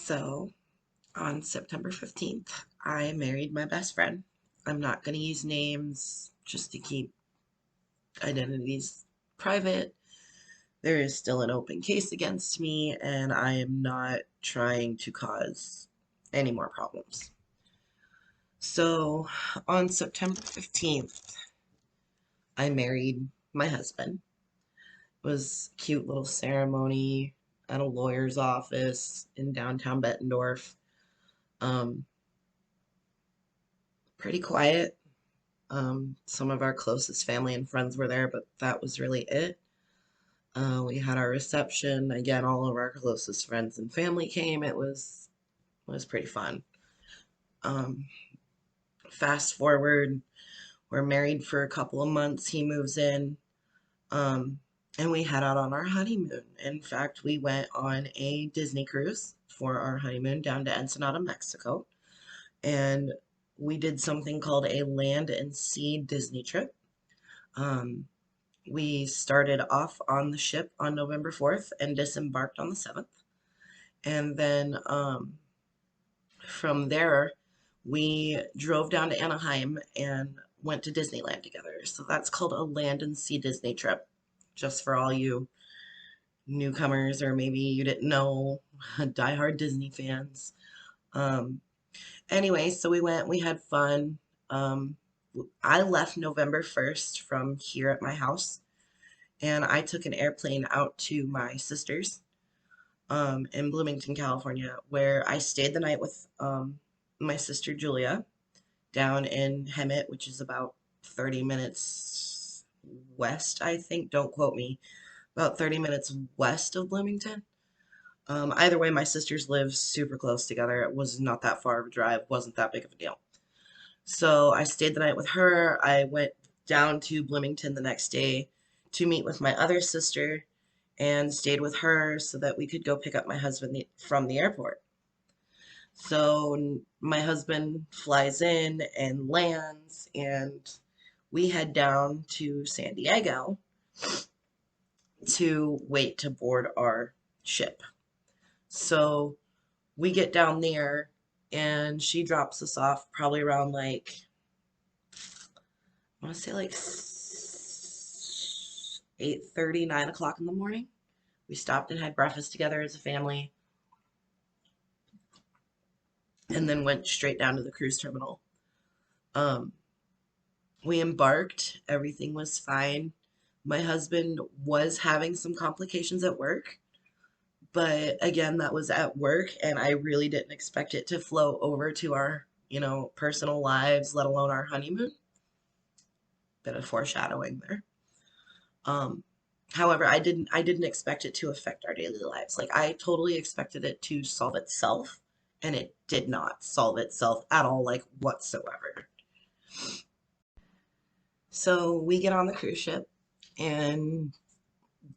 So on September 15th, I married my best friend. I'm not going to use names just to keep identities private. There is still an open case against me, and I am not trying to cause any more problems. So on September 15th, I married my husband. It was a cute little ceremony at a lawyer's office in downtown Bettendorf. Um, Pretty quiet. Some of our closest family and friends were there, but that was really it. We had our reception. Again, all of our closest friends and family came. It was pretty fun. Um, Fast forward, we're married for a couple of months. He moves in, um, and we head out on our honeymoon. In fact, we went on a Disney cruise for our honeymoon down to Ensenada, Mexico, and we did something called a land and sea Disney trip. Um, We started off on the ship on November 4th and disembarked on the 7th. And then from there, we drove down to Anaheim and went to Disneyland together. So that's called a land and sea Disney trip, just for all you newcomers or maybe you didn't know, diehard Disney fans. Um, anyway, so we went, we had fun. Um, I left November 1st from here at my house and I took an airplane out to my sister's in Bloomington, California, where I stayed the night with my sister Julia down in Hemet, which is about 30 minutes west, I think. Don't quote me. About 30 minutes west of Bloomington. Either way, my sisters live super close together. It was not that far of a drive, wasn't that big of a deal. So I stayed the night with her. I went down to Bloomington the next day to meet with my other sister and stayed with her so that we could go pick up my husband from the airport. So my husband flies in and lands, and we head down to San Diego to wait to board our ship. So we get down there, and she drops us off probably around like I want to say like 8:30, 9 o'clock in the morning. We stopped and had breakfast together as a family and then went straight down to the cruise terminal. Um, we embarked, everything was fine. My husband was having some complications at work, but again, that was at work, and I really didn't expect it to flow over to our, personal lives, let alone our honeymoon. Bit of foreshadowing there. Um, However, I didn't expect it to affect our daily lives. Like I totally expected it to solve itself, and it did not solve itself at all, like whatsoever. So we get on the cruise ship, and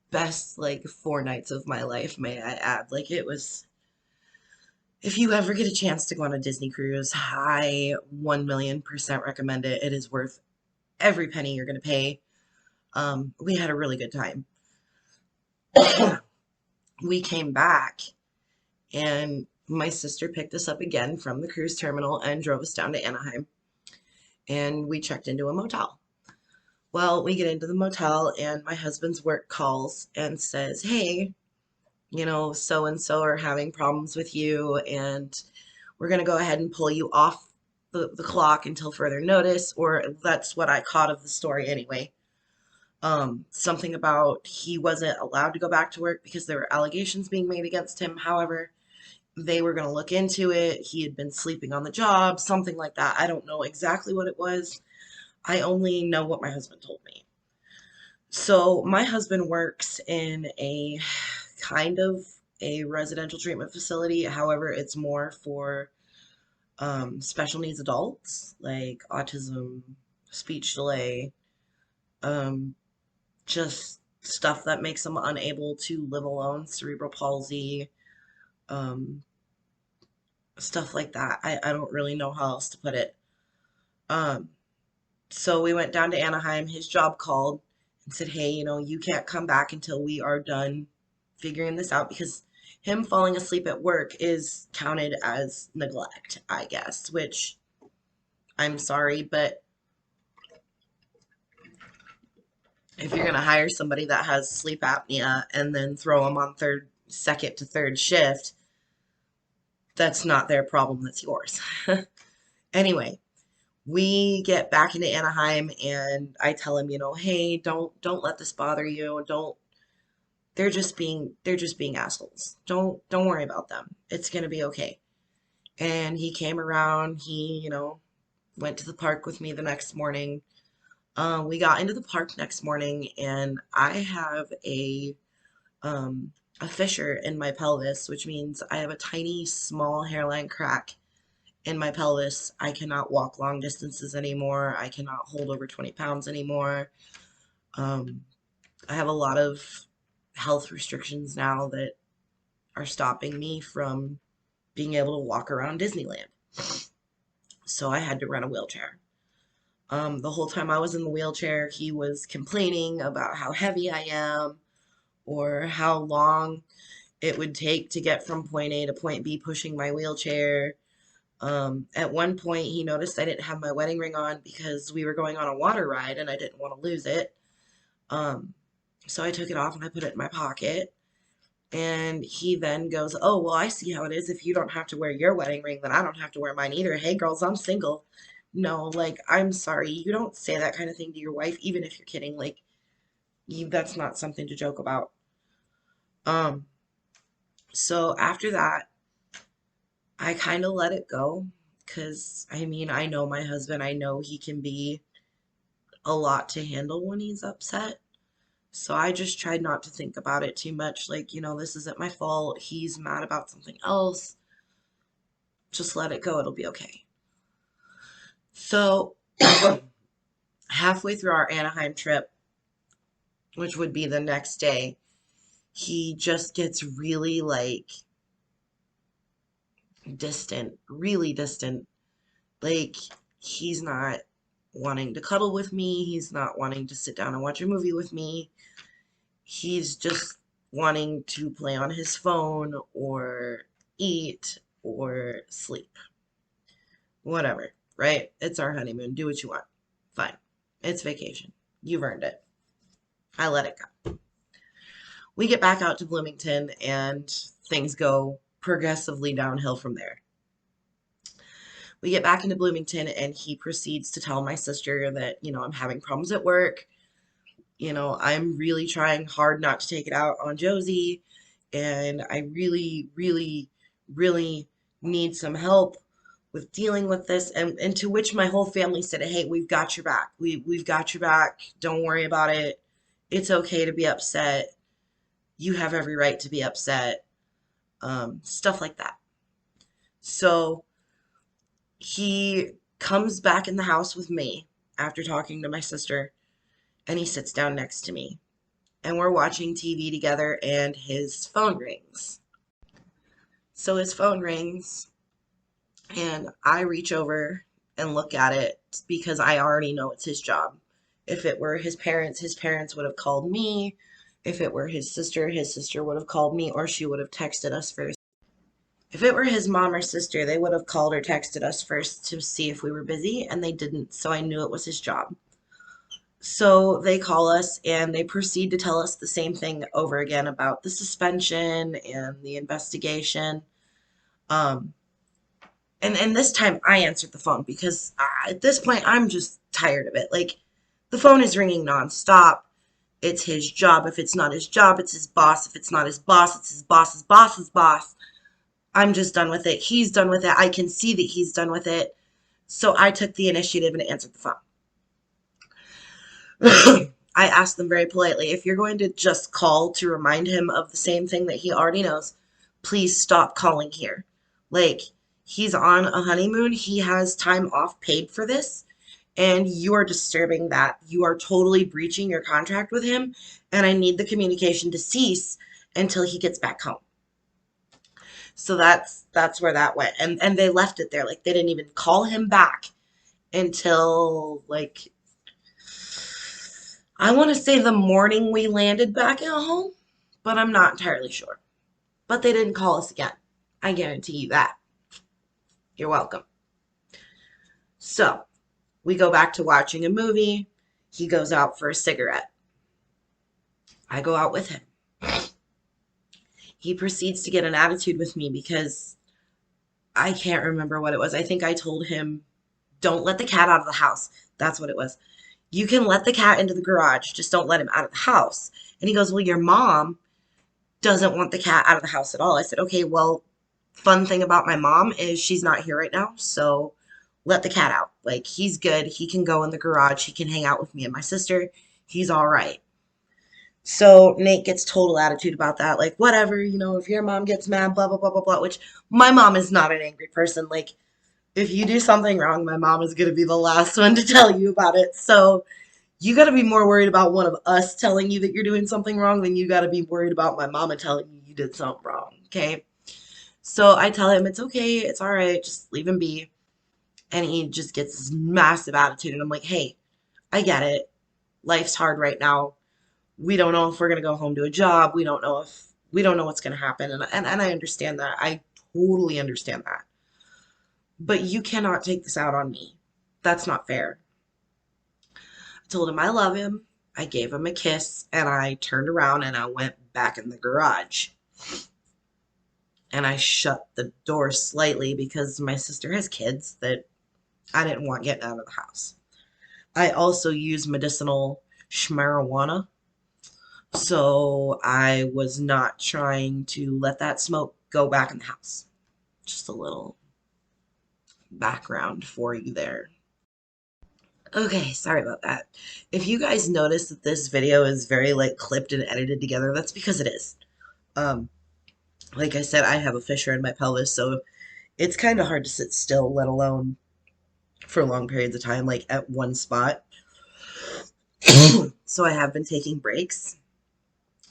best like 4 nights of my life, may I add. Like it was, if you ever get a chance to go on a Disney cruise, I 1,000,000% recommend it. It is worth every penny you're gonna pay. We had a really good time. We came back, and my sister picked us up again from the cruise terminal and drove us down to Anaheim, and we checked into a motel. Well, we get into the motel, and my husband's work calls and says, "Hey, so and so are having problems with you, and we're going to go ahead and pull you off the clock until further notice," or that's what I caught of the story anyway. Something about he wasn't allowed to go back to work because there were allegations being made against him. However, they were going to look into it. He had been sleeping on the job, something like that. I don't know exactly what it was. I only know what my husband told me. So my husband works in a kind of a residential treatment facility. However, it's more for special needs adults like autism, speech delay, um, just stuff that makes them unable to live alone, cerebral palsy, um, stuff like that. I don't really know how else to put it. Um, so we went down to Anaheim. His job called and said, "Hey, you can't come back until we are done figuring this out," because him falling asleep at work is counted as neglect, I guess, which I'm sorry, but if you're going to hire somebody that has sleep apnea and then throw them on second to third shift, that's not their problem, that's yours. Anyway, we get back into Anaheim and I tell him, hey, don't let this bother you. Don't they're just being assholes. Don't worry about them. It's gonna be okay. And he came around, he went to the park with me the next morning. We got into the park next morning and I have a fissure in my pelvis, which means I have a tiny small hairline crack in my pelvis. I cannot walk long distances anymore. I cannot hold over 20 pounds anymore. Um, I have a lot of health restrictions now that are stopping me from being able to walk around Disneyland. So I had to rent a wheelchair. The whole time I was in the wheelchair, he was complaining about how heavy I am or how long it would take to get from point A to point B pushing my wheelchair. At one point, he noticed I didn't have my wedding ring on because we were going on a water ride and I didn't want to lose it. Um, so I took it off and I put it in my pocket. And he then goes, "Oh, well, I see how it is. If you don't have to wear your wedding ring, then I don't have to wear mine either. Hey, girls, I'm single." No, like, I'm sorry. You don't say that kind of thing to your wife, even if you're kidding. Like, that's not something to joke about. Um, so after that, I kind of let it go because I mean, I know my husband. I know he can be a lot to handle when he's upset. So I just tried not to think about it too much. Like, this isn't my fault. He's mad about something else. Just let it go. It'll be okay. So halfway through our Anaheim trip, which would be the next day, he just gets really like distant, really distant. Like he's not wanting to cuddle with me. He's not wanting to sit down and watch a movie with me. He's just wanting to play on his phone or eat or sleep. Whatever, right? It's our honeymoon. Do what you want. Fine. It's vacation. You've earned it. I let it go. We get back out to Bloomington and things go progressively downhill from there. We get back into Bloomington and he proceeds to tell my sister that, I'm having problems at work. I'm really trying hard not to take it out on Josie, and I really, really, really need some help with dealing with this. And to which my whole family said, "Hey, we've got your back. We've got your back. Don't worry about it. It's okay to be upset. You have every right to be upset." Stuff like that. So he comes back in the house with me after talking to my sister, and he sits down next to me. And we're watching TV together, and his phone rings. So his phone rings, and I reach over and look at it because I already know it's his job. If it were his parents would have called me. If it were his sister would have called me, or she would have texted us first. If it were his mom or sister, they would have called or texted us first to see if we were busy, and they didn't, so I knew it was his job. So they call us and they proceed to tell us the same thing over again about the suspension and the investigation. Um, and this time I answered the phone because at this point I'm just tired of it. Like the phone is ringing nonstop. It's his job. If it's not his job, it's his boss. If it's not his boss, it's his boss's boss's boss. I'm just done with it. He's done with it. I can see that he's done with it. So I took the initiative and answered the phone. I asked them very politely, if you're going to just call to remind him of the same thing that he already knows, please stop calling here. Like, he's on a honeymoon. He has time off paid for this, and you are disturbing that. You are totally breaching your contract with him, and I need the communication to cease until he gets back home. So that's where that went. And they left it there. Like, they didn't even call him back until like I want to say the morning we landed back at home, but I'm not entirely sure. but they didn't call us again. I guarantee you that. You're welcome. So we go back to watching a movie. He goes out for a cigarette. I go out with him. He proceeds to get an attitude with me because I can't remember what it was. I think I told him, don't let the cat out of the house. That's what it was. You can let the cat into the garage, just don't let him out of the house. And he goes, well, your mom doesn't want the cat out of the house at all. I said, okay, well, fun thing about my mom is she's not here right now, so let the cat out. Like, he's good. He can go in the garage. He can hang out with me and my sister. He's all right. So Nate gets total attitude about that. Like, whatever, if your mom gets mad, blah, blah, blah, blah, blah, which my mom is not an angry person. Like, if you do something wrong, my mom is going to be the last one to tell you about it. So you got to be more worried about one of us telling you that you're doing something wrong than you got to be worried about my mama telling you you did something wrong. Okay. So I tell him it's okay. It's all right. Just leave him be. And he just gets this massive attitude. And I'm like, hey, I get it. Life's hard right now. We don't know if we're going to go home to a job. We don't know what's going to happen. And I understand that. I totally understand that. But you cannot take this out on me. That's not fair. I told him I love him. I gave him a kiss and I turned around and I went back in the garage. And I shut the door slightly because my sister has kids that I didn't want getting out of the house. I also use medicinal marijuana, so I was not trying to let that smoke go back in the house. Just a little background for you there. Okay, sorry about that. If you guys notice that this video is very like clipped and edited together, that's because it is. Um, like I said, I have a fissure in my pelvis, so it's kind of hard to sit still, let alone for long periods of time, like at one spot. So I have been taking breaks,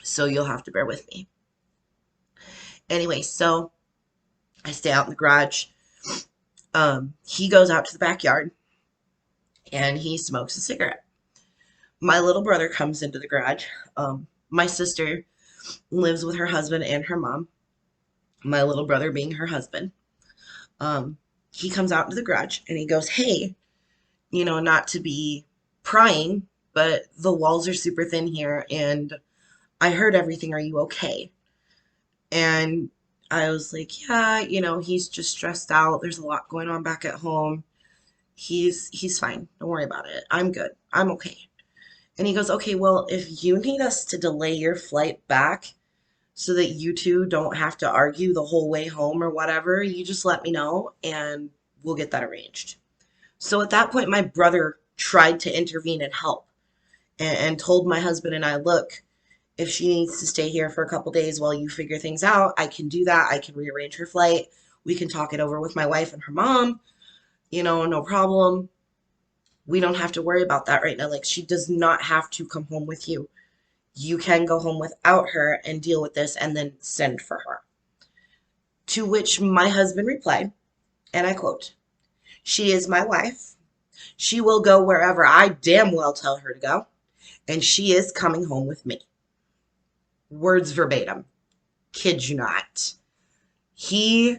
so you'll have to bear with me. Anyway, so I stay out in the garage. He goes out to the backyard and he smokes a cigarette. My little brother comes into the garage. My sister lives with her husband and her mom, my little brother being her husband. He comes out into the garage and he goes, hey, not to be prying, but the walls are super thin here and I heard everything. Are you okay? And I was like, yeah, he's just stressed out. There's a lot going on back at home. He's fine. Don't worry about it. I'm good. I'm okay. And he goes, okay, well, if you need us to delay your flight back so that you two don't have to argue the whole way home or whatever, you just let me know and we'll get that arranged. So at that point, my brother tried to intervene and help and told my husband and I, look, if she needs to stay here for a couple days while you figure things out, I can do that. I can rearrange her flight. We can talk it over with my wife and her mom. No problem. We don't have to worry about that right now. Like, she does not have to come home with you. You can go home without her and deal with this and then send for her. To which my husband replied, and I quote, she is my wife. She will go wherever I damn well tell her to go. And she is coming home with me. Words verbatim. Kid you not. He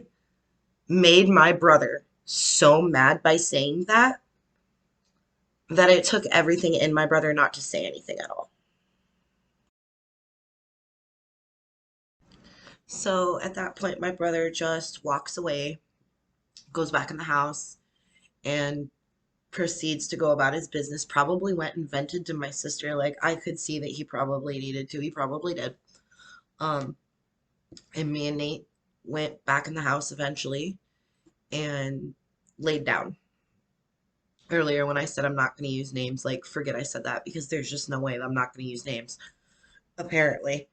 made my brother so mad by saying that it took everything in my brother not to say anything at all. So at that point, my brother just walks away, goes back in the house, and proceeds to go about his business. Probably went and vented to my sister. Like, I could see that he probably needed to. He probably did. Um, and me and Nate went back in the house eventually and laid down. Earlier when I said I'm not going to use names, like, forget I said that because there's just no way that I'm not going to use names, apparently.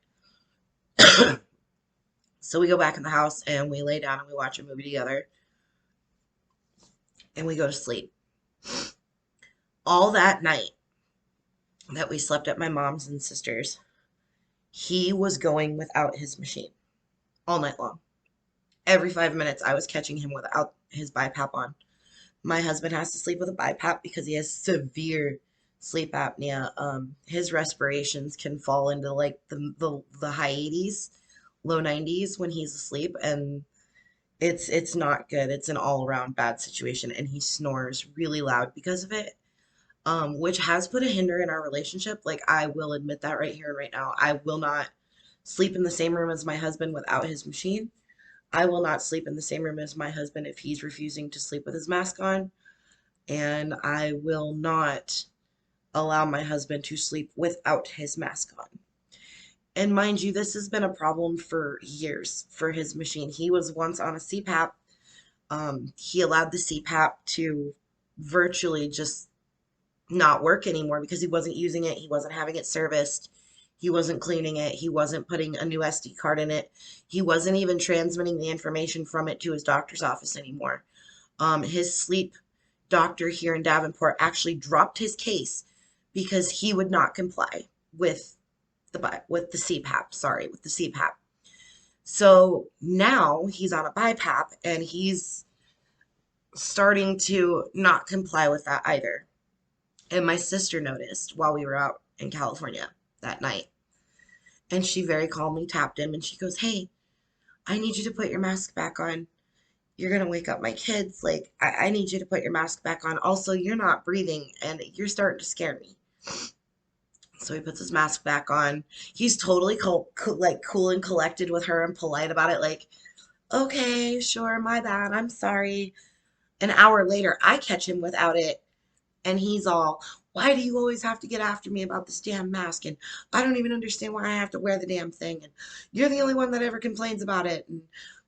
So we go back in the house and we lay down and we watch a movie together and we go to sleep. All that night that we slept at my mom's and sister's, he was going without his machine all night long. Every 5 minutes, I was catching him without his BiPAP on. My husband has to sleep with a BiPAP because he has severe sleep apnea. His respirations can fall into like the high 80s low 90s when he's asleep, and it's not good. It's an all around bad situation, and he snores really loud because of it, which has put a hinder in our relationship. Like, I will admit that right here and right now. I will not sleep in the same room as my husband without his machine. I will not sleep in the same room as my husband if he's refusing to sleep with his mask on. And I will not allow my husband to sleep without his mask on. And mind you, this has been a problem for years for his machine. He was once on a CPAP. He allowed the CPAP to virtually just not work anymore because he wasn't using it. He wasn't having it serviced. He wasn't cleaning it. He wasn't putting a new SD card in it. He wasn't even transmitting the information from it to his doctor's office anymore. His sleep doctor here in Davenport actually dropped his case because he would not comply with the CPAP. Sorry, with the CPAP. So now he's on a BiPAP and he's starting to not comply with that either. And my sister noticed while we were out in California that night. And she very calmly tapped him and she goes, "Hey, I need you to put your mask back on. You're going to wake up my kids. Like, I need you to put your mask back on. Also, you're not breathing and you're starting to scare me." So he puts his mask back on. He's totally cool and collected with her and polite about it. Like, "Okay, sure, my bad. I'm sorry." An hour later, I catch him without it. And he's all, "Why do you always have to get after me about this damn mask? And I don't even understand why I have to wear the damn thing. And you're the only one that ever complains about it. And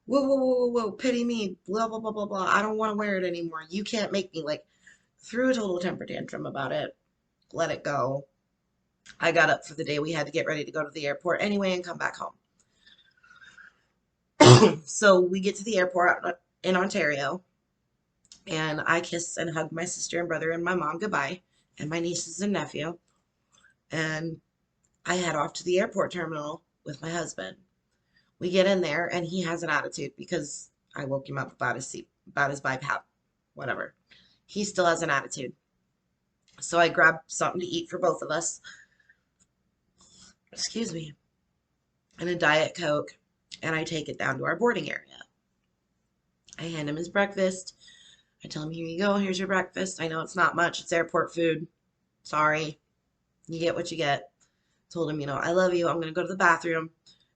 whoa, whoa, whoa, whoa, whoa, pity me, blah, blah, blah, blah, blah. I don't want to wear it anymore. You can't make me." Like, threw a total temper tantrum about it. Let it go. I got up for the day. We had to get ready to go to the airport anyway and come back home. So we get to the airport in Ontario, and I kiss and hug my sister and brother and my mom goodbye, and my nieces and nephew. And I head off to the airport terminal with my husband. We get in there, and he has an attitude because I woke him up about his seat, about his BiPAP, whatever. He still has an attitude. So I grab something to eat for both of us, excuse me, and a Diet Coke, and I take it down to our boarding area. I hand him his breakfast. I tell him, "Here you go. Here's your breakfast. I know it's not much. It's airport food. Sorry. You get what you get." Told him, "I love you. I'm going to go to the bathroom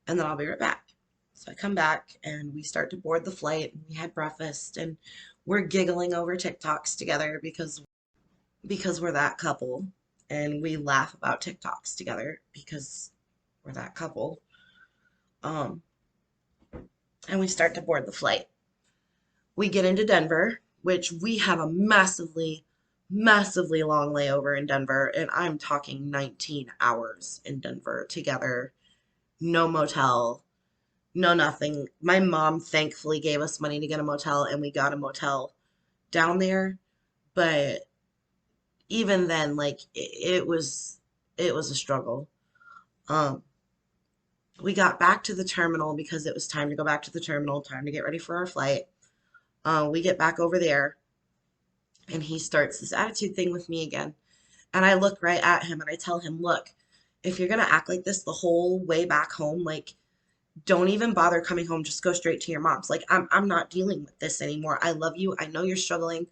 and then I'll be right back." So I come back and we start to board the flight and we had breakfast and we're giggling over TikToks together because we're that couple, and we laugh about TikToks together because we're that couple. Um, and we start to board the flight. We get into Denver, which we have a massively, massively long layover in Denver, and I'm talking 19 hours in Denver together. No motel, no nothing. My mom thankfully gave us money to get a motel, and we got a motel down there. But even then, like it was a struggle. Um, we got back to the terminal because it was time to go back to the terminal, time to get ready for our flight. We get back over there, and he starts this attitude thing with me again. And I look right at him and I tell him, "Look, if you're gonna act like this the whole way back home, like, don't even bother coming home. Just go straight to your mom's. Like, I'm not dealing with this anymore. I love you. I know you're struggling.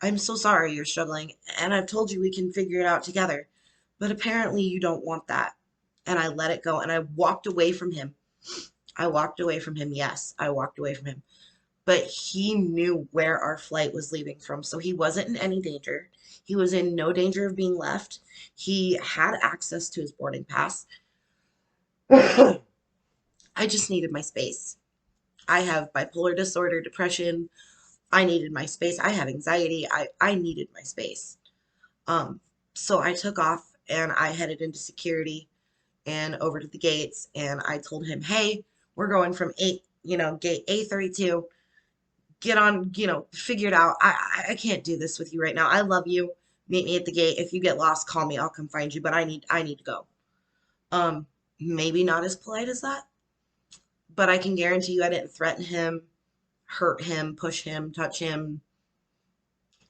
I'm so sorry you're struggling. And I've told you we can figure it out together. But apparently you don't want that." And I let it go and I walked away from him. I walked away from him. Yes, I walked away from him. But he knew where our flight was leaving from, so he wasn't in any danger. He was in no danger of being left. He had access to his boarding pass. I just needed my space. I have bipolar disorder, depression. I needed my space. I have anxiety. I needed my space. Um, so I took off and I headed into security and over to the gates, and I told him, "Hey, we're going from gate A32. Get on, figure it out. I can't do this with you right now. I love you. Meet me at the gate. If you get lost, call me. I'll come find you, but I need to go." Um, Maybe not as polite as that, but I can guarantee you I didn't threaten him, hurt him, push him, touch him.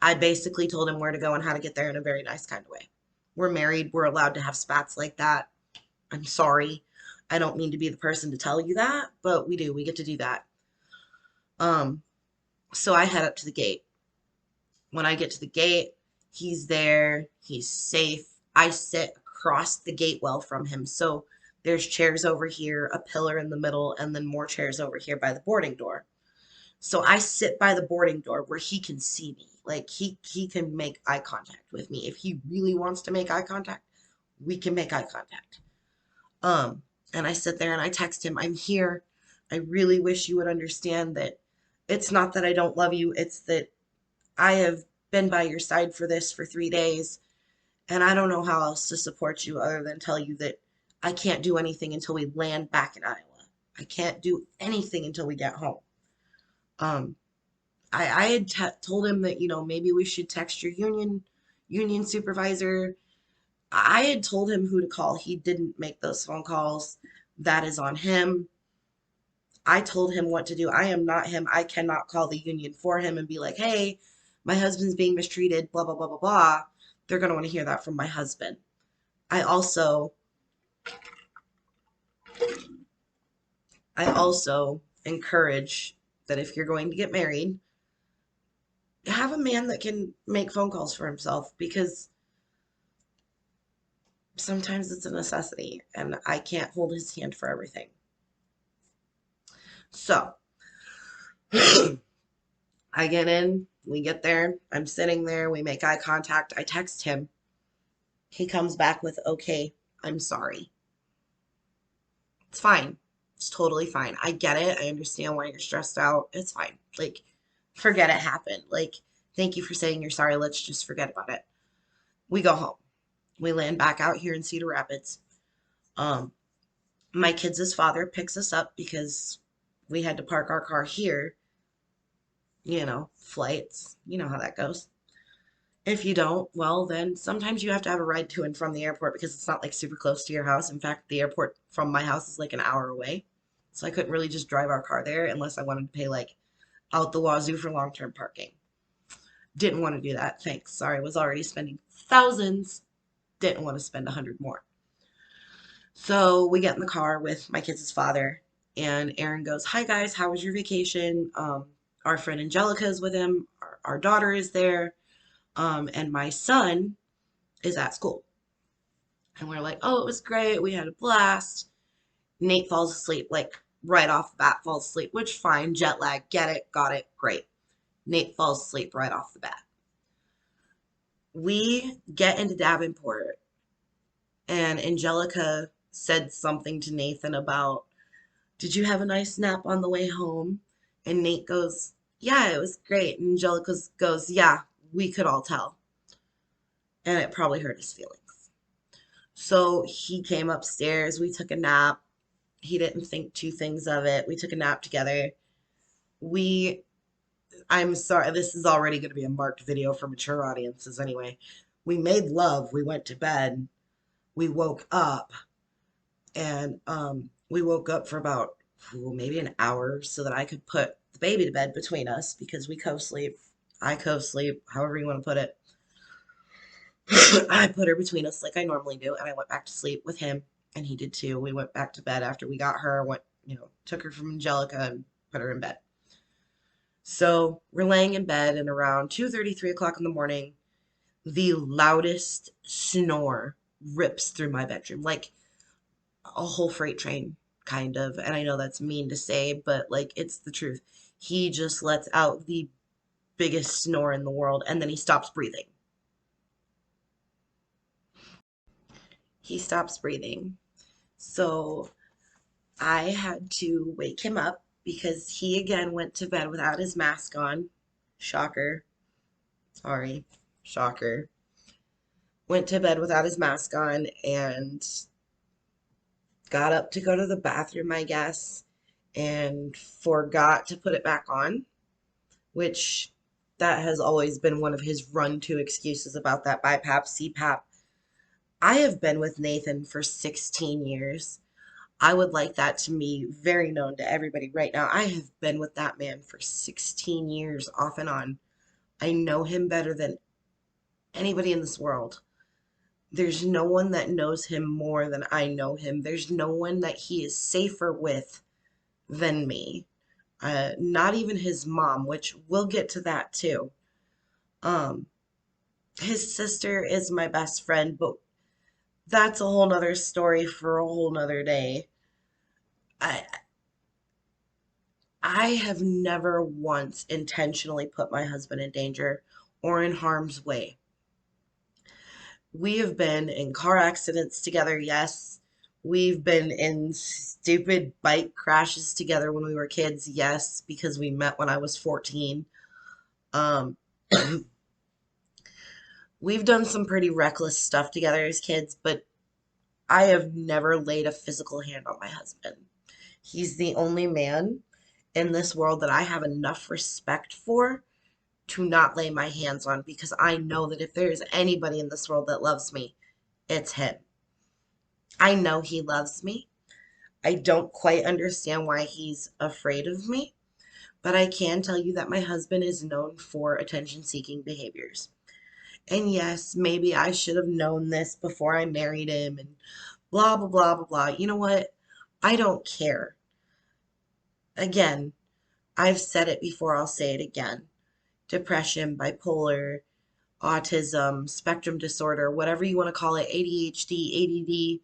I basically told him where to go and how to get there in a very nice kind of way. We're married. We're allowed to have spats like that. I'm sorry. I don't mean to be the person to tell you that, but we do. We get to do that. Um, so I head up to the gate. When I get to the gate, he's there, he's safe. I sit across the gate well from him. So there's chairs over here, a pillar in the middle, and then more chairs over here by the boarding door. So I sit by the boarding door where he can see me. Like he can make eye contact with me. If he really wants to make eye contact, we can make eye contact. Um, and I sit there and I text him, I'm here. I really wish you would understand that it's not that I don't love you, it's that I have been by your side for this for 3 days, and I don't know how else to support you other than tell you that I can't do anything until we land back in Iowa. I can't do anything until we get home. Um, I had told him that, maybe we should text your union supervisor. I had told him who to call. He didn't make those phone calls. That is on him. I told him what to do. I am not him. I cannot call the union for him and be like, hey, my husband's being mistreated, blah, blah, blah, blah, blah. They're going to want to hear that from my husband. I also, I also encourage that if you're going to get married, have a man that can make phone calls for himself because sometimes it's a necessity and I can't hold his hand for everything. So I get in, we get there, I'm sitting there, we make eye contact, I text him. He comes back with, okay, I'm sorry. It's fine. It's totally fine. I get it. I understand why you're stressed out. It's fine. Like, forget it happened. Like, thank you for saying you're sorry. Let's just forget about it. We go home. We land back out here in Cedar Rapids. Um, my kids' father picks us up because we had to park our car here. Flights. You know how that goes. If you don't, well, then sometimes you have to have a ride to and from the airport because it's not like super close to your house. In fact, the airport from my house is like an hour away. So I couldn't really just drive our car there unless I wanted to pay like out the wazoo for long-term parking. Didn't want to do that. Thanks. Sorry, was already spending thousands. Didn't want to spend 100 more. So we get in the car with my kids' father, and Aaron goes, hi guys, how was your vacation? Our friend Angelica is with him. Our daughter is there. And my son is at school. And we're like, oh, it was great. We had a blast. Nate falls asleep, like right off the bat, falls asleep, which fine, jet lag, get it, got it, great. Nate falls asleep right off the bat. We get into Davenport, and Angelica said something to Nathan about, did you have a nice nap on the way home? And Nate goes, yeah, it was great. And Angelica goes, yeah, we could all tell. And it probably hurt his feelings. So he came upstairs. We took a nap. He didn't think two things of it. We took a nap together. We, I'm sorry, this is already going to be a marked video for mature audiences anyway. We made love. We went to bed. We woke up and we woke up for about maybe an hour so that I could put the baby to bed between us because we co-sleep. I co-sleep, however you want to put it. I put her between us like I normally do, and I went back to sleep with him, and he did too. We went back to bed after we got her, took her from Angelica and put her in bed. So we're laying in bed, and around 2:30, 3 o'clock in the morning, the loudest snore rips through my bedroom, like a whole freight train, kind of. And I know that's mean to say, but like it's the truth. He just lets out the biggest snore in the world, and then he stops breathing. He stops breathing. So I had to wake him up because he again went to bed without his mask on. Shocker. Sorry. Shocker. Went to bed without his mask on and got up to go to the bathroom, I guess, and forgot to put it back on, which that has always been one of his run-to excuses about that BiPAP, CPAP. I have been with Nathan for 16 years. I would like that to be very known to everybody right now. I have been with that man for 16 years off and on. I know him better than anybody in this world. There's no one that knows him more than I know him. There's no one that he is safer with than me. Not even his mom, which we'll get to that too. Um, his sister is my best friend, but that's a whole nother story for a whole nother day. I I have never once intentionally put my husband in danger or in harm's way. We have been in car accidents together, yes. We've been in stupid bike crashes together when we were kids, yes, because we met when I was 14. Um, we've done some pretty reckless stuff together as kids, but I have never laid a physical hand on my husband. He's the only man in this world that I have enough respect for to not lay my hands on because I know that if there is anybody in this world that loves me, it's him. I know he loves me. I don't quite understand why he's afraid of me, but I can tell you that my husband is known for attention-seeking behaviors. And yes, maybe I should have known this before I married him and blah, blah, blah, blah, blah. You know what? I don't care. Again, I've said it before, I'll say it again. Depression, bipolar, autism, spectrum disorder, whatever you want to call it, ADHD, ADD,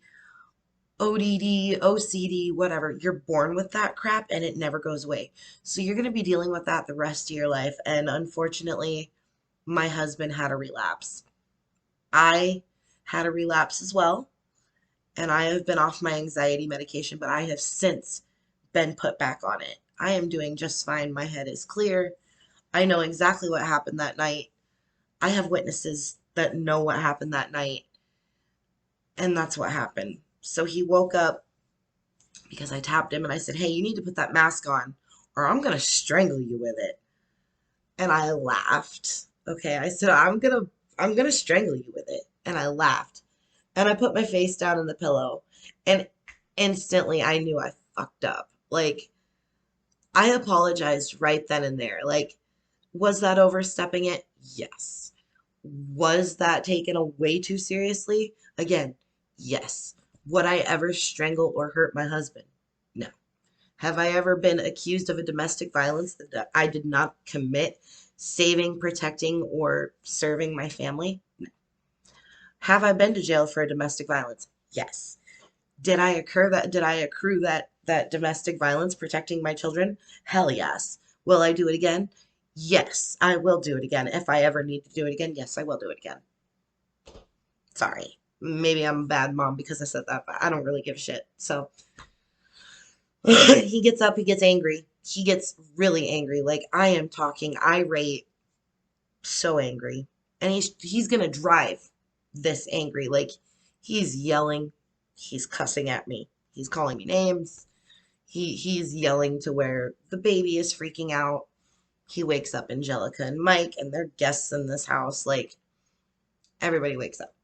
ODD, OCD, whatever. You're born with that crap and it never goes away. So you're going to be dealing with that the rest of your life. And unfortunately, my husband had a relapse. I had a relapse as well, and I have been off my anxiety medication, but I have since been put back on it. I am doing just fine. My head is clear. I know exactly what happened that night. I have witnesses that know what happened that night, and that's what happened. So he woke up because I tapped him and I said, "Hey, you need to put that mask on or I'm going to strangle you with it." And I laughed. Okay, I said, I'm going to strangle you with it." And I laughed. And I put my face down in the pillow and instantly I knew I fucked up. Like I apologized right then and there. Like, was that overstepping it? Yes. Was that taken way too seriously? Again, yes. Would I ever strangle or hurt my husband? No. Have I ever been accused of a domestic violence that I did not commit, saving, protecting, or serving my family? No. Have I been to jail for a domestic violence? Yes. Did I accrue that domestic violence protecting my children? Hell yes. Will I do it again? Yes, I will do it again. If I ever need to do it again, yes, I will do it again. Sorry. Maybe I'm a bad mom because I said that, but I don't really give a shit. So he gets up, he gets angry. He gets really angry. Like I am talking irate, so angry. And he's gonna drive this angry. Like he's yelling, he's cussing at me, he's calling me names. He's yelling to where the baby is freaking out. He wakes up Angelica and Mike and they're guests in this house. Like everybody wakes up.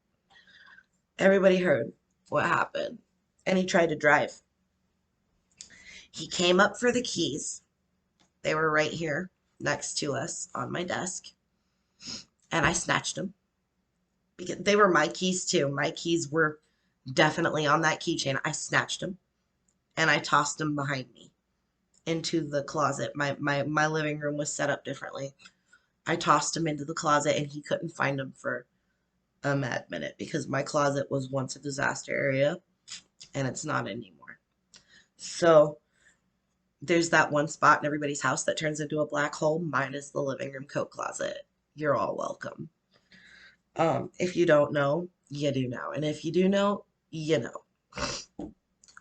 Everybody heard what happened. And he tried to drive. He came up for the keys. They were right here next to us on my desk. And I snatched them because they were my keys too. My keys were definitely on that keychain. I snatched them and I tossed them behind me into the closet. My living room was set up differently. I tossed him into the closet and he couldn't find him for a mad minute because my closet was once a disaster area and it's not anymore. So there's that one spot in everybody's house that turns into a black hole. Mine is the living room coat closet. You're all welcome. If you don't know, you do know. And if you do know, you know.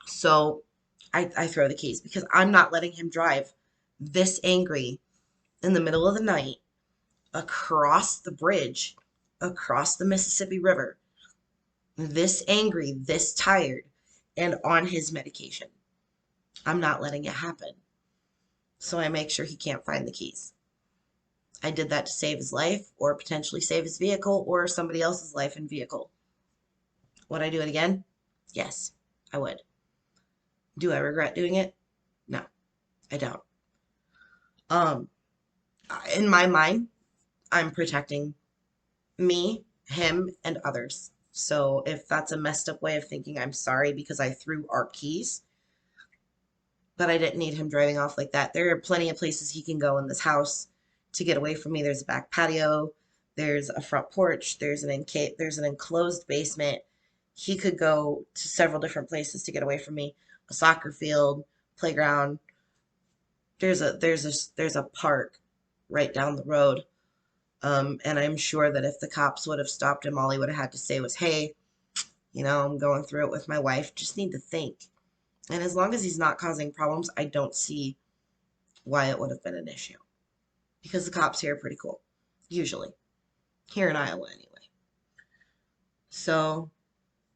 So I throw the keys because I'm not letting him drive this angry in the middle of the night across the bridge, across the Mississippi River, this angry, this tired, and on his medication. I'm not letting it happen. So I make sure he can't find the keys. I did that to save his life or potentially save his vehicle or somebody else's life and vehicle. Would I do it again? Yes, I would. Do I regret doing it? No, I don't. Um, in my mind, I'm protecting me, him, and others. So if that's a messed up way of thinking, I'm sorry because I threw our keys, but I didn't need him driving off like that. There are plenty of places he can go in this house to get away from me. There's a back patio, there's a front porch, there's an enclosed basement. He could go to several different places to get away from me. A soccer field, playground. There's a park right down the road. And I'm sure that if the cops would have stopped him, all he would have had to say was, "Hey, I'm going through it with my wife. Just need to think." And as long as he's not causing problems, I don't see why it would have been an issue. Because the cops here are pretty cool, usually, here in Iowa anyway. So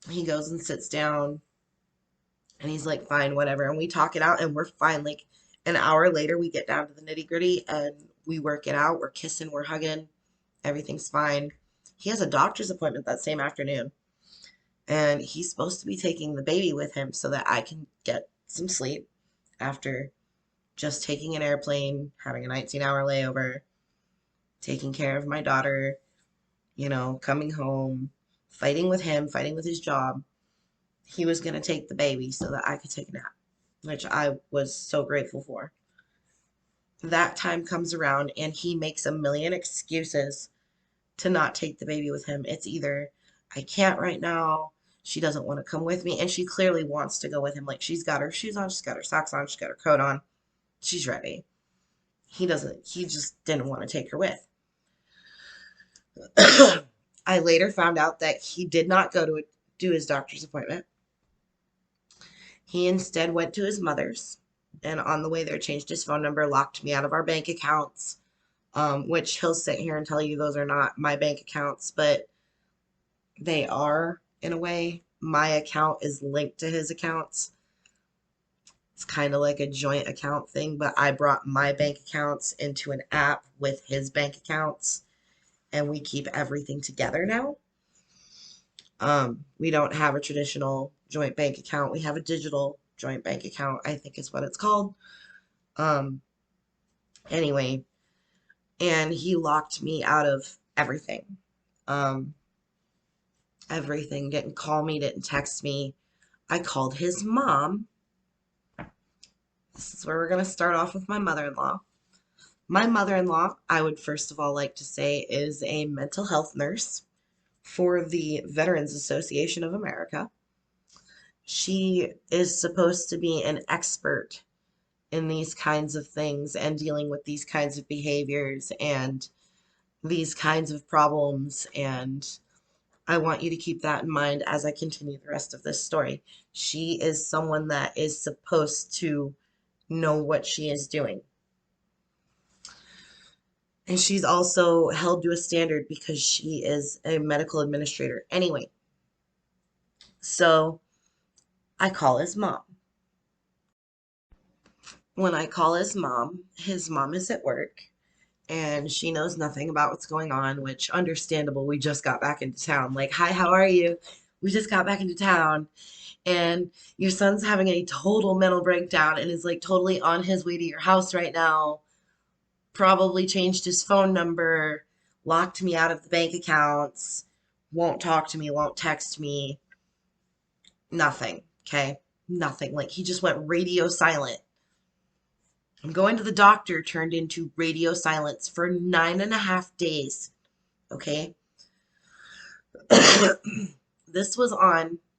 he goes and sits down and he's like, "Fine, whatever." And we talk it out and we're fine. Like an hour later, we get down to the nitty gritty and we work it out. We're kissing, we're hugging, everything's fine. He has a doctor's appointment that same afternoon. And he's supposed to be taking the baby with him so that I can get some sleep after just taking an airplane, having a 19-hour layover, taking care of my daughter, coming home, fighting with him, fighting with his job. He was going to take the baby so that I could take a nap, which I was so grateful for. That time comes around and he makes a million excuses to not take the baby with him. It's either I can't right now, she doesn't want to come with me, and she clearly wants to go with him. Like she's got her shoes on, she's got her socks on, she's got her coat on, she's ready. He just didn't want to take her with. I later found out that he did not go to do his doctor's appointment. He instead went to his mother's, and on the way there changed his phone number, locked me out of our bank accounts, which he'll sit here and tell you those are not my bank accounts, but they are in a way. My account is linked to his accounts. It's kind of like a joint account thing, but I brought my bank accounts into an app with his bank accounts, and we keep everything together now. We don't have a traditional joint bank account. We have a digital joint bank account, I think is what it's called. Um, anyway, and he locked me out of everything. Um, everything. Didn't call me, didn't text me. I called his mom. This is where we're going to start off with my mother-in-law. My mother-in-law, I would first of all like to say, is a mental health nurse for the Veterans Association of America. She is supposed to be an expert in these kinds of things and dealing with these kinds of behaviors and these kinds of problems. And I want you to keep that in mind as I continue the rest of this story. She is someone that is supposed to know what she is doing. And she's also held to a standard because she is a medical administrator. Anyway, so I call his mom. When I call his mom is at work and she knows nothing about what's going on, which understandable. We just got back into town. Like, "Hi, how are you? We just got back into town and your son's having a total mental breakdown and is like totally on his way to your house right now. Probably changed his phone number, locked me out of the bank accounts, won't talk to me, won't text me, nothing." Okay, nothing. Like he just went radio silent. I'm going to the doctor turned into radio silence for 9.5 days. Okay. This was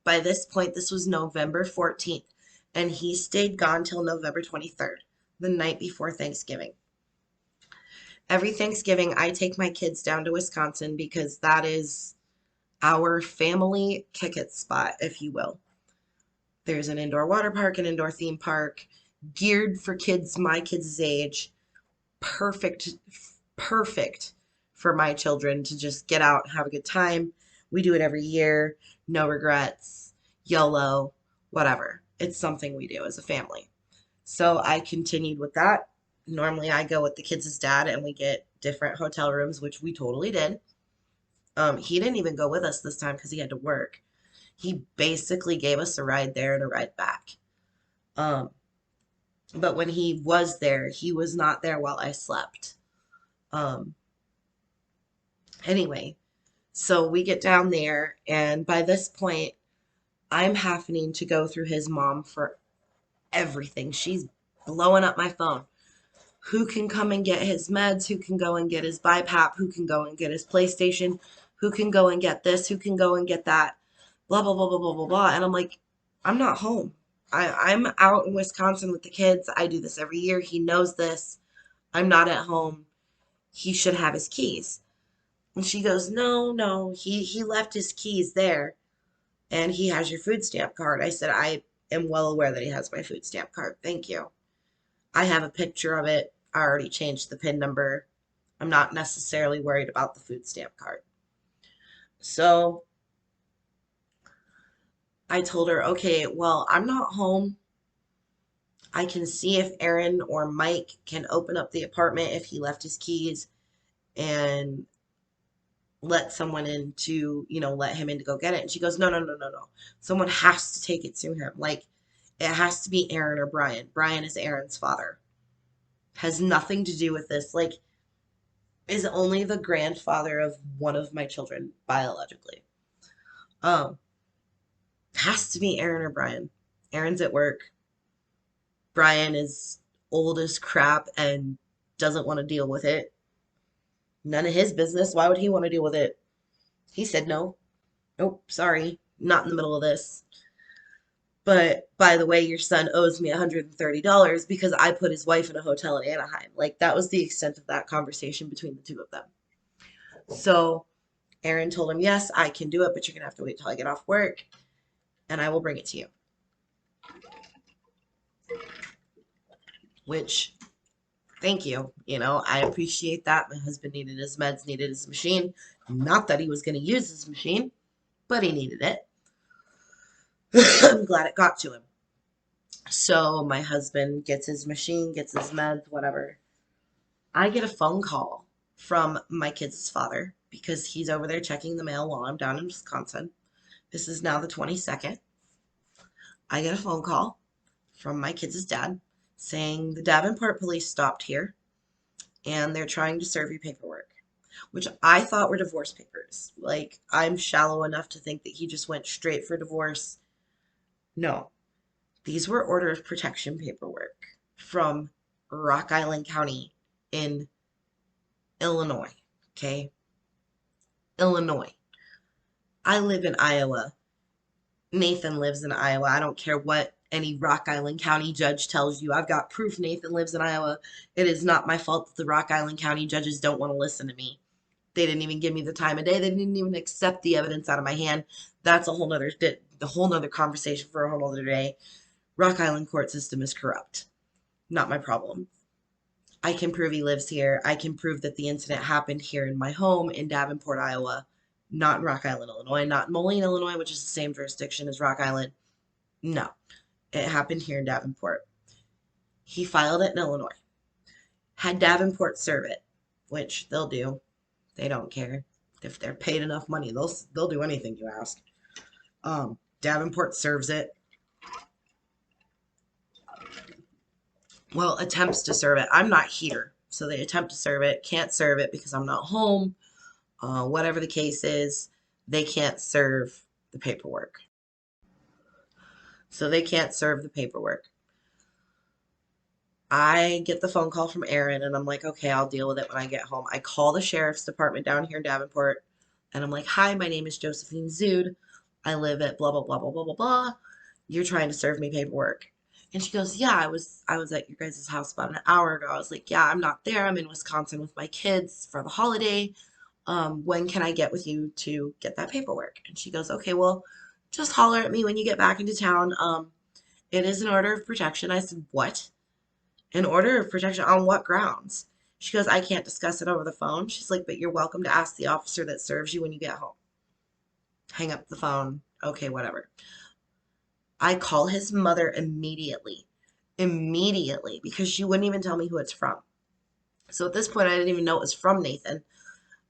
by this point, this was November 14th, and he stayed gone till November 23rd, the night before Thanksgiving. Every Thanksgiving, I take my kids down to Wisconsin because that is our family kick-it spot, if you will. There's an indoor water park, an indoor theme park, geared for kids my kids' age. Perfect, perfect for my children to just get out and have a good time. We do it every year. No regrets, YOLO, whatever. It's something we do as a family. So I continued with that. Normally I go with the kids' dad and we get different hotel rooms, which we totally did. He didn't even go with us this time because he had to work. He basically gave us a ride there and a ride back. But when he was there, he was not there while I slept. Um, anyway, So we get down there, and by this point, I'm having to go through his mom for everything. She's blowing up my phone. Who can come and get his meds? Who can go and get his BiPAP? Who can go and get his PlayStation? Who can go and get this? Who can go and get that? Blah, blah, blah, blah, blah, blah, blah. And I'm like, I'm not home. I'm out in Wisconsin with the kids. I do this every year. He knows this. I'm not at home. He should have his keys. And she goes, no, no, he left his keys there and he has your food stamp card. I said, I am well aware that he has my food stamp card. Thank you. I have a picture of it. I already changed the PIN number. I'm not necessarily worried about the food stamp card. So I told her, okay, well, I'm not home. I can see if Aaron or Mike can open up the apartment if he left his keys and let someone in to, let him in to go get it. And she goes, no, no, no, no, no. Someone has to take it to him. Like, it has to be Aaron or Brian. Brian is Aaron's father. Has nothing to do with this. Like, is only the grandfather of one of my children biologically. Um, has to be Aaron or Brian. Aaron's at work. Brian is old as crap and doesn't want to deal with it. None of his business. Why would he want to deal with it? He said no. Nope, sorry. Not in the middle of this. But by the way, your son owes me $130 because I put his wife in a hotel in Anaheim. Like, that was the extent of that conversation between the two of them. So Aaron told him, yes, I can do it, but you're going to have to wait till I get off work and I will bring it to you. Which, thank you. I appreciate that. My husband needed his meds, needed his machine. Not that he was going to use his machine, but he needed it. I'm glad it got to him. So my husband gets his machine, gets his meds, whatever. I get a phone call from my kid's father because he's over there checking the mail while I'm down in Wisconsin. This is now the 22nd. I get a phone call from my kid's dad saying the Davenport police stopped here and they're trying to serve you paperwork, which I thought were divorce papers. Like, I'm shallow enough to think that he just went straight for divorce. No, these were order of protection paperwork from Rock Island County in Illinois. Okay? Illinois. I live in Iowa. Nathan lives in Iowa. I don't care what any Rock Island County judge tells you. I've got proof Nathan lives in Iowa. It is not my fault that the Rock Island County judges don't want to listen to me. They didn't even give me the time of day. They didn't even accept the evidence out of my hand. That's a whole nother conversation for a whole other day. Rock Island court system is corrupt. Not my problem. I can prove he lives here. I can prove that the incident happened here in my home in Davenport, Iowa, not in Rock Island, Illinois, not in Moline, Illinois, which is the same jurisdiction as Rock Island. No, it happened here in Davenport. He filed it in Illinois. Had Davenport serve it, which they'll do. They don't care. If they're paid enough money, they'll do anything you ask. Davenport serves it. Well, attempts to serve it. I'm not here. So they attempt to serve it, can't serve it because I'm not home. Whatever the case is, they can't serve the paperwork. So they can't serve the paperwork. I get the phone call from Aaron and I'm like, okay, I'll deal with it when I get home. I call the sheriff's department down here in Davenport and I'm like, hi, my name is Josephine Zood. I live at blah, blah, blah, blah, blah, blah, blah. You're trying to serve me paperwork. And she goes, yeah, I was at your guys' house about an hour ago. I was like, yeah, I'm not there. I'm in Wisconsin with my kids for the holiday. When can I get with you to get that paperwork? And she goes, okay, well, just holler at me when you get back into town. It is an order of protection. I said, what? An order of protection on what grounds? She goes, I can't discuss it over the phone. She's like, but you're welcome to ask the officer that serves you when you get home. Hang up the phone. Okay, whatever. I call his mother immediately, because she wouldn't even tell me who it's from. So at this point, I didn't even know it was from Nathan.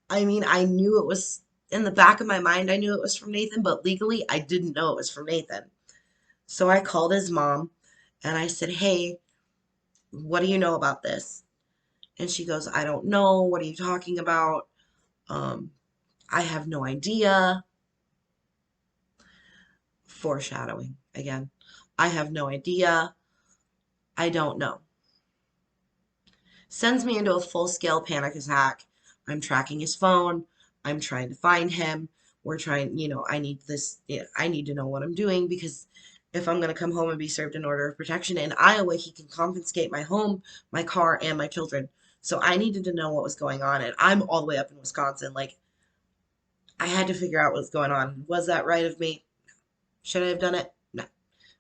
I mean, I knew it was in the back of my mind, I knew it was from Nathan, but legally, I didn't know it was from Nathan. So I called his mom and I said, hey, what do you know about this? And she goes, I don't know. What are you talking about? I have no idea. Foreshadowing again. I have no idea. I don't know. Sends me into a full-scale panic attack. I'm tracking his phone. I'm trying to find him. We're trying, I need this, I need to know what I'm doing because if I'm going to come home and be served an order of protection in Iowa, he can confiscate my home, my car, and my children. So I needed to know what was going on. And I'm all the way up in Wisconsin. Like, I had to figure out what was going on. Was that right of me? Should I have done it? No.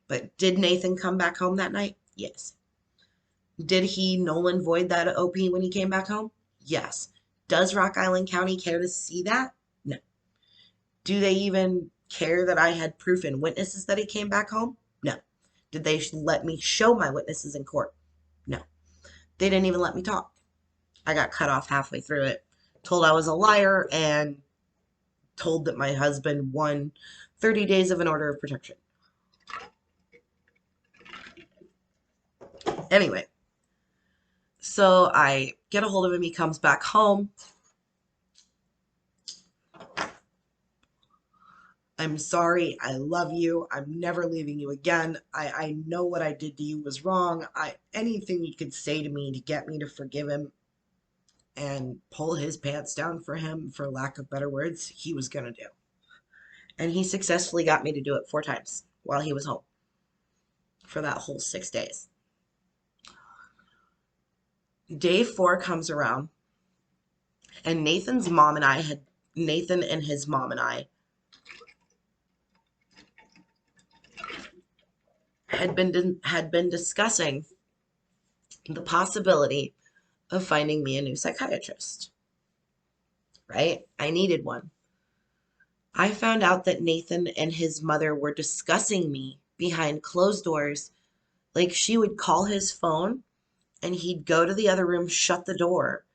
But did Nathan come back home that night? Yes. Did he null and void that OP when he came back home? Yes. Does Rock Island County care to see that? No. Do they even care that I had proof and witnesses that he came back home? No. Did they let me show my witnesses in court? No. They didn't even let me talk. I got cut off halfway through it, told I was a liar, and told that my husband won 30 days of an order of protection. Anyway, so I get a hold of him. He comes back home. I'm sorry. I love you. I'm never leaving you again. I know what I did to you was wrong. Anything you could say to me to get me to forgive him and pull his pants down for him, for lack of better words, he was going to do. And he successfully got me to do it 4 times while he was home for that whole 6 days. Day 4 comes around, and Nathan and his mom and I had been discussing the possibility of finding me a new psychiatrist. Right? I needed one. I found out that Nathan and his mother were discussing me behind closed doors. Like, she would call his phone and he'd go to the other room, shut the door,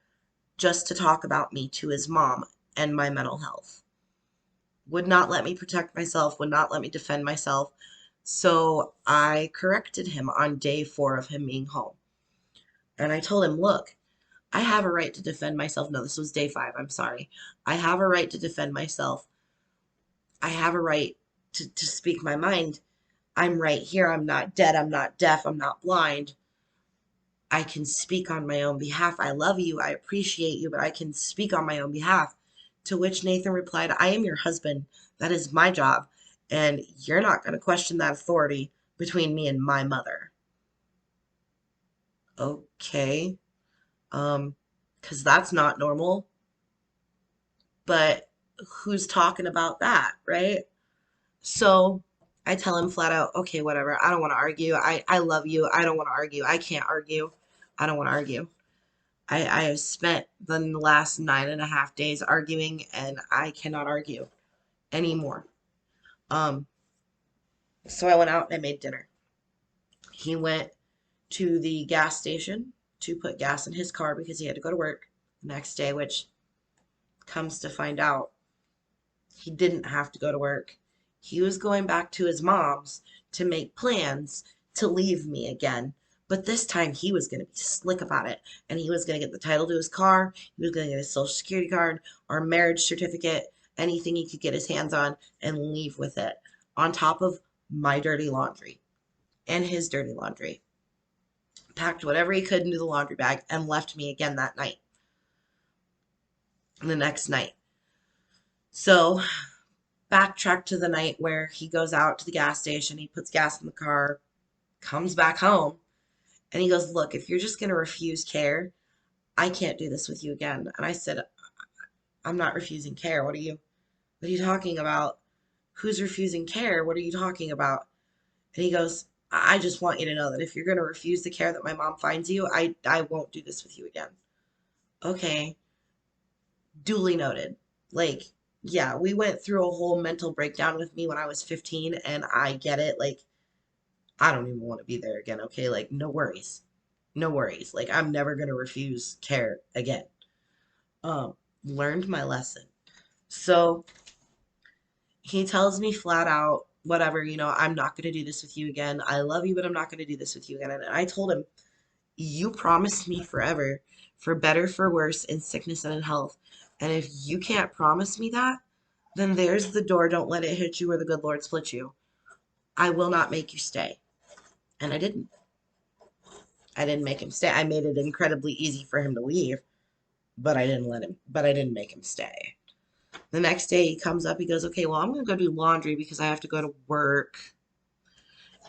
just to talk about me to his mom and my mental health. Would not let me protect myself, would not let me defend myself. So I corrected him on day 4 of him being home. And I told him, look, I have a right to defend myself. No, this was day 5. I'm sorry. I have a right to defend myself. I have a right to speak my mind. I'm right here. I'm not dead. I'm not deaf. I'm not blind. I can speak on my own behalf. I love you. I appreciate you, but I can speak on my own behalf. To which Nathan replied, I am your husband. That is my job. And you're not going to question that authority between me and my mother. Okay. Because that's not normal. But who's talking about that, right? So I tell him flat out, okay, whatever. I don't want to argue. I love you. I don't want to argue. I can't argue. I don't want to argue. I have spent the last 9.5 days arguing, and I cannot argue anymore. Um, so I went out and I made dinner. He went to the gas station to put gas in his car because he had to go to work the next day, which comes to find out he didn't have to go to work. He was going back to his mom's to make plans to leave me again. But this time he was going to be slick about it. And he was going to get the title to his car. He was going to get his social security card, our marriage certificate, anything he could get his hands on, and leave with it. On top of my dirty laundry and his dirty laundry. Packed whatever he could into the laundry bag and left me again that night. The next night. So backtrack to the night where he goes out to the gas station, he puts gas in the car, comes back home, and he goes, look, if you're just going to refuse care, I can't do this with you again. And I said, I'm not refusing care. What are you talking about? Who's refusing care? What are you talking about? And he goes, I just want you to know that if you're going to refuse the care that my mom finds you, I won't do this with you again. Okay. Duly noted. Like, yeah, we went through a whole mental breakdown with me when I was 15, and I get it. Like, I don't even want to be there again, okay? Like, no worries. No worries. Like, I'm never going to refuse care again. Learned my lesson. So he tells me flat out, whatever, I'm not going to do this with you again. I love you, but I'm not going to do this with you again. And I told him, you promised me forever, for better, for worse, in sickness and in health, And if you can't promise me that, then there's the door. Don't let it hit you or the good Lord split you. I will not make you stay. And I didn't. I didn't make him stay. I made it incredibly easy for him to leave, but I didn't make him stay. The next day he comes up, he goes, okay, well, I'm going to go do laundry because I have to go to work.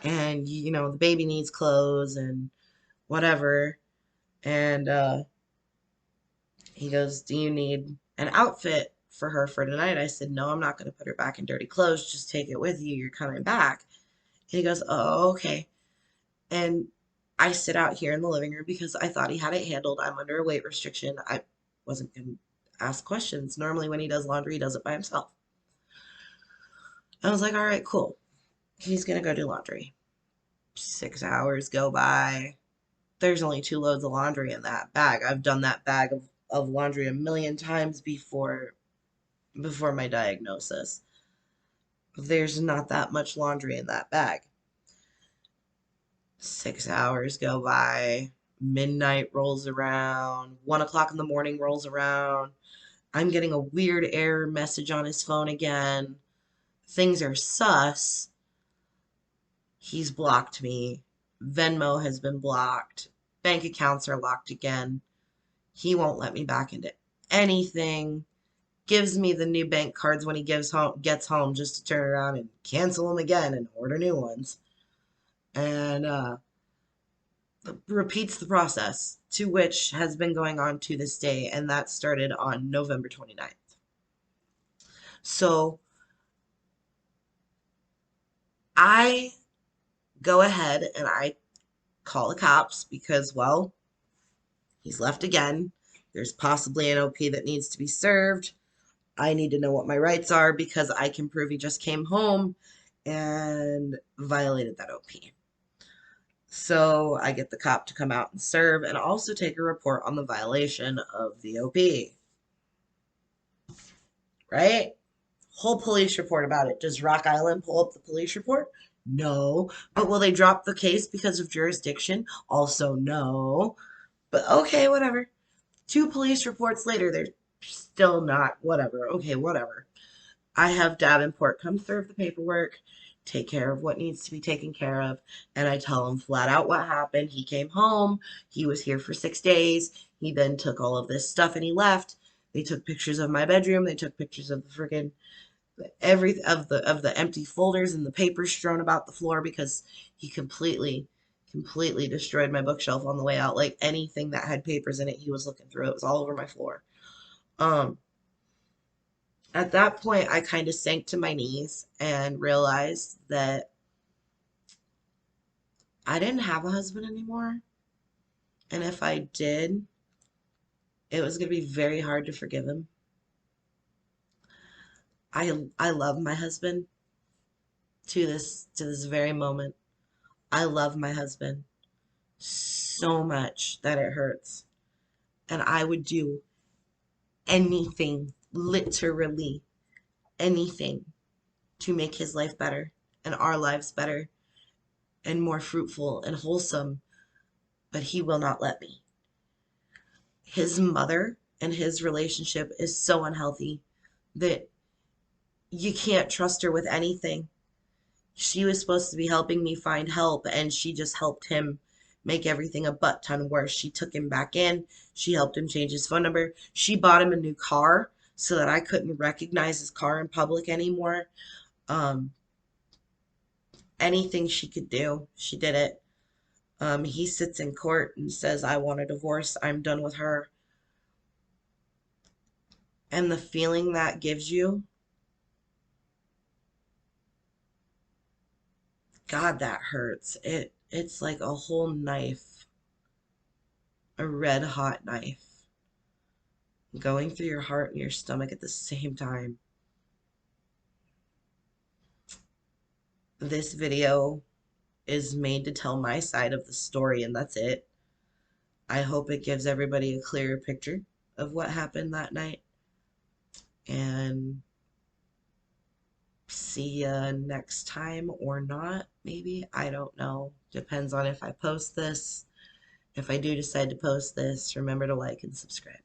And, the baby needs clothes and whatever. And he goes, do you need an outfit for her for tonight? I said, no, I'm not going to put her back in dirty clothes. Just take it with you. You're coming back. And he goes, oh, okay. And I sit out here in the living room because I thought he had it handled. I'm under a weight restriction. I wasn't going to ask questions. Normally, when he does laundry, he does it by himself. I was like, all right, cool. He's going to go do laundry. 6 hours go by. There's only 2 loads of laundry in that bag. I've done that bag of laundry a million times before my diagnosis. There's not that much laundry in that bag. 6 hours go by. Midnight rolls around. 1 o'clock in the morning rolls around. I'm getting a weird error message on his phone again. Things are sus. He's blocked me. Venmo has been blocked. Bank accounts are locked again. He won't let me back into anything. Gives me the new bank cards when he gets home just to turn around and cancel them again and order new ones. And repeats the process, to which has been going on to this day, and that started on November 29th. So I go ahead and I call the cops because, well, he's left again. There's possibly an OP that needs to be served. I need to know what my rights are because I can prove he just came home and violated that OP. So I get the cop to come out and serve and also take a report on the violation of the OP. Right? Whole police report about it. Does Rock Island pull up the police report? No. But will they drop the case because of jurisdiction? Also, no. But okay, whatever. 2 police reports later, they're still not, whatever. Okay, whatever. I have Davenport come serve the paperwork, take care of what needs to be taken care of, and I tell him flat out what happened. He came home, he was here for 6 days, he then took all of this stuff and he left. They took pictures of my bedroom, they took pictures of the freaking every of the empty folders and the papers strewn about the floor because he completely destroyed my bookshelf on the way out. Like anything that had papers in it, he was looking through. It was all over my floor. Um, at that point, I kind of sank to my knees and realized that I didn't have a husband anymore. And if I did, it was going to be very hard to forgive him. I love my husband to this very moment. I love my husband so much that it hurts. And I would do anything, literally anything, to make his life better and our lives better and more fruitful and wholesome. But he will not let me. His mother and his relationship is so unhealthy that you can't trust her with anything. She was supposed to be helping me find help, and she just helped him make everything a butt ton worse. She took him back in. She helped him change his phone number. She bought him a new car so that I couldn't recognize his car in public anymore. Um, Anything she could do, she did it. He sits in court and says, I want a divorce. I'm done with her. And the feeling that gives you, God, that hurts. It's like a whole knife, a red hot knife, going through your heart and your stomach at the same time. This video is made to tell my side of the story, and that's it. I hope it gives everybody a clearer picture of what happened that night. And see ya next time or not, maybe. I don't know. Depends on if I post this. If I do decide to post this, remember to like and subscribe.